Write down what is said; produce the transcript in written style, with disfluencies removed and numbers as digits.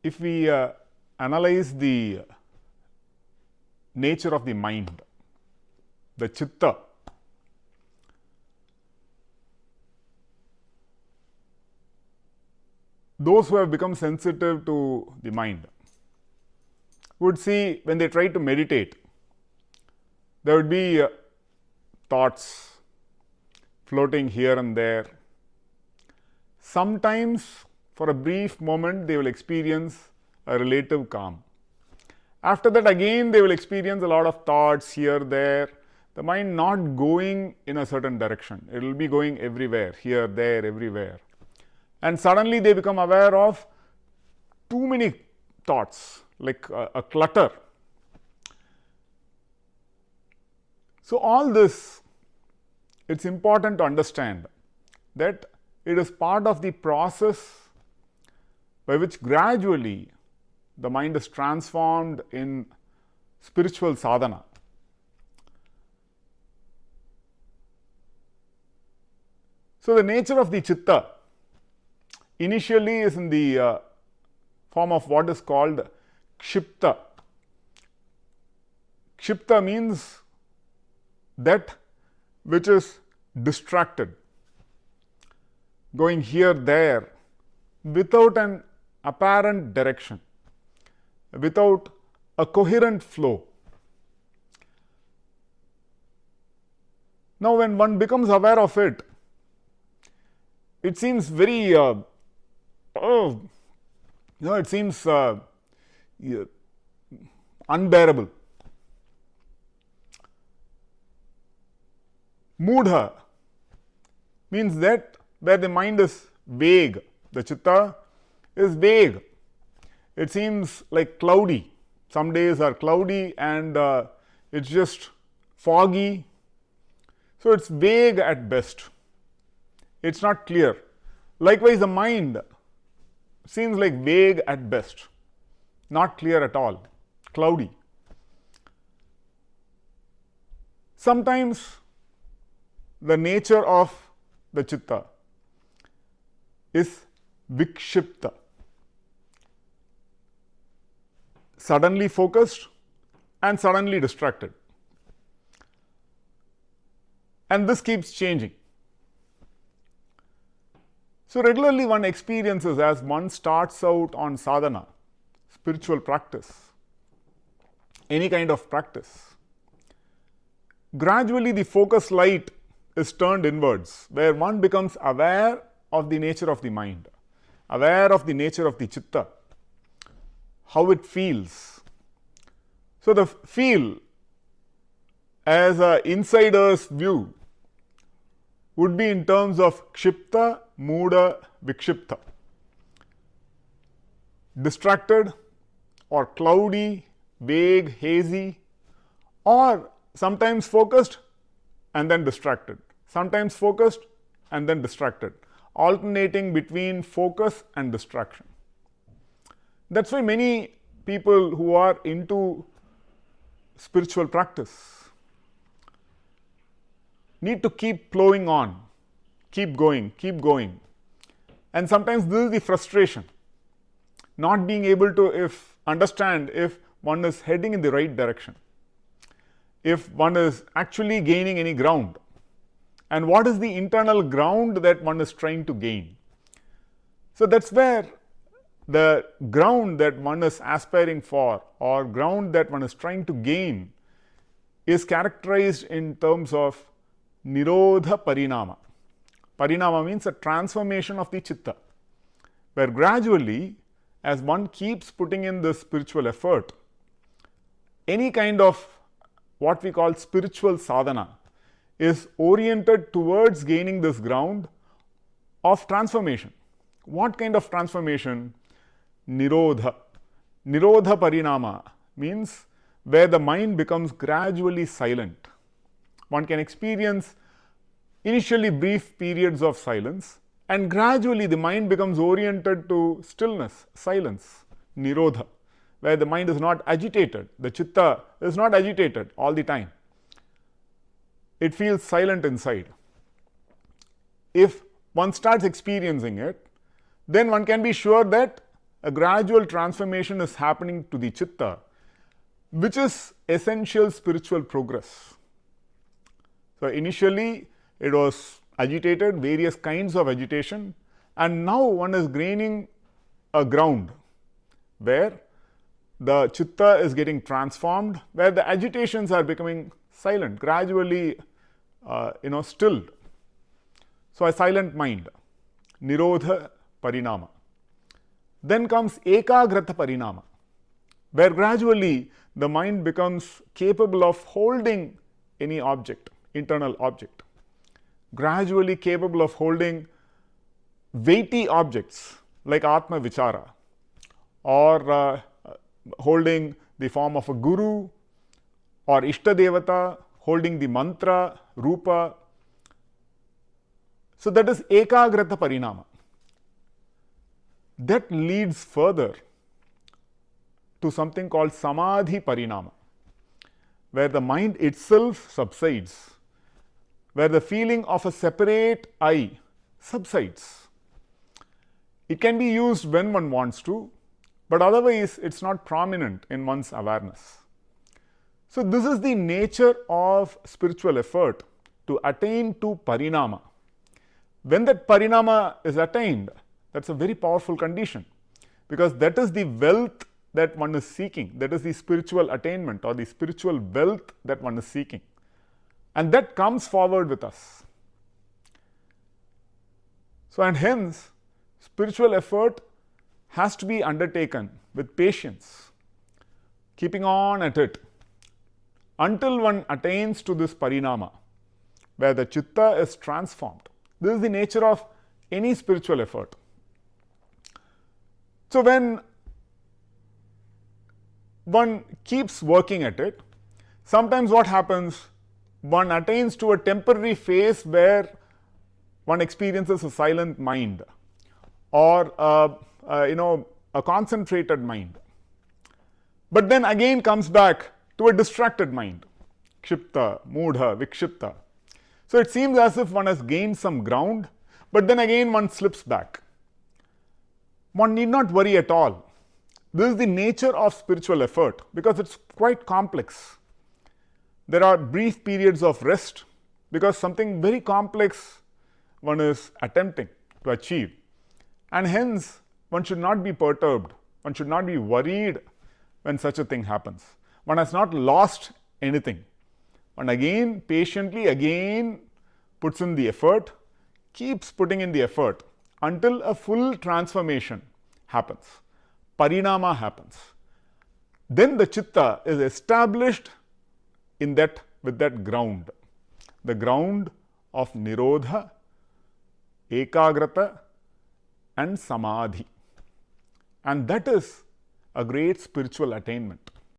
if we analyze the nature of the mind, the Chitta, those who have become sensitive to the mind would see when they try to meditate, there would be thoughts floating here and there. Sometimes, for a brief moment, they will experience a relative calm. After that, again, they will experience a lot of thoughts here, there. The mind not going in a certain direction. It will be going everywhere, here, there, everywhere. And suddenly they become aware of too many thoughts, like a clutter. So, all this, it's important to understand that it is part of the process by which gradually the mind is transformed in spiritual sadhana. So, the nature of the Chitta initially is in the form of what is called Kshipta. Kshipta means that which is distracted, going here, there, without an apparent direction, without a coherent flow. Now, when one becomes aware of it, it seems very, it seems unbearable. Moodha means that where the mind is vague, the Chitta is vague. It seems like cloudy. Some days are cloudy and it's just foggy. So, it's vague at best. It's not clear. Likewise, the mind seems like vague at best, not clear at all, cloudy. Sometimes the nature of the Chitta is Vikshipta, suddenly focused and suddenly distracted. And this keeps changing. So, regularly one experiences as one starts out on sadhana, spiritual practice, any kind of practice. Gradually the focus light is turned inwards, where one becomes aware of the nature of the mind, aware of the nature of the Chitta, how it feels. So, the feel as an insider's view would be in terms of Kshipta, Mooda, Vikshipta. Distracted or cloudy, vague, hazy, or sometimes focused and then distracted, sometimes focused and then distracted, alternating between focus and distraction. That is why many people who are into spiritual practice need to keep plowing on, keep going, and sometimes this is the frustration, not being able to understand if one is heading in the right direction, if one is actually gaining any ground, and what is the internal ground that one is trying to gain. So, that is where the ground that one is aspiring for or ground that one is trying to gain is characterized in terms of Nirodha Parinama. Parinama means a transformation of the Chitta, where gradually as one keeps putting in the spiritual effort, any kind of what we call spiritual sadhana is oriented towards gaining this ground of transformation. What kind of transformation? Nirodha. Nirodha Parinama means where the mind becomes gradually silent. One can experience initially brief periods of silence, and gradually the mind becomes oriented to stillness, silence, Nirodha, where the mind is not agitated, the Chitta is not agitated all the time. It feels silent inside. If one starts experiencing it, then one can be sure that a gradual transformation is happening to the Chitta, which is essential spiritual progress. So, initially it was agitated, various kinds of agitation, and now one is gaining a ground where the Chitta is getting transformed, where the agitations are becoming silent, gradually stilled. So, a silent mind, Nirodha Parinama. Then comes Ekagrata Parinama, where gradually the mind becomes capable of holding any object, internal object, gradually capable of holding weighty objects like Atma Vichara, or holding the form of a guru or Ishta Devata, holding the mantra, rupa. So, that is Ekagrata Parinama. That leads further to something called Samadhi Parinama, where the mind itself subsides, where the feeling of a separate I subsides. It can be used when one wants to, but otherwise it is not prominent in one's awareness. So, this is the nature of spiritual effort, to attain to Parinama. When that Parinama is attained, that is a very powerful condition, because that is the wealth that one is seeking, that is the spiritual attainment or the spiritual wealth that one is seeking, and that comes forward with us. So, and hence spiritual effort has to be undertaken with patience, keeping on at it until one attains to this Parinama, where the Chitta is transformed. This is the nature of any spiritual effort. So, when one keeps working at it, sometimes what happens, one attains to a temporary phase where one experiences a silent mind, or a concentrated mind, but then again comes back to a distracted mind, Kshipta, Moodha, Vikshipta. So, it seems as if one has gained some ground, but then again one slips back. One need not worry at all. This is the nature of spiritual effort, because it is quite complex. There are brief periods of rest, because something very complex one is attempting to achieve, and hence one should not be perturbed, one should not be worried when such a thing happens. One has not lost anything. One again patiently puts in the effort, keeps putting in the effort until a full transformation happens, Parinama happens. Then the Chitta is established in that, with that ground, the ground of Nirodha, Ekagrata and Samadhi, and that is a great spiritual attainment.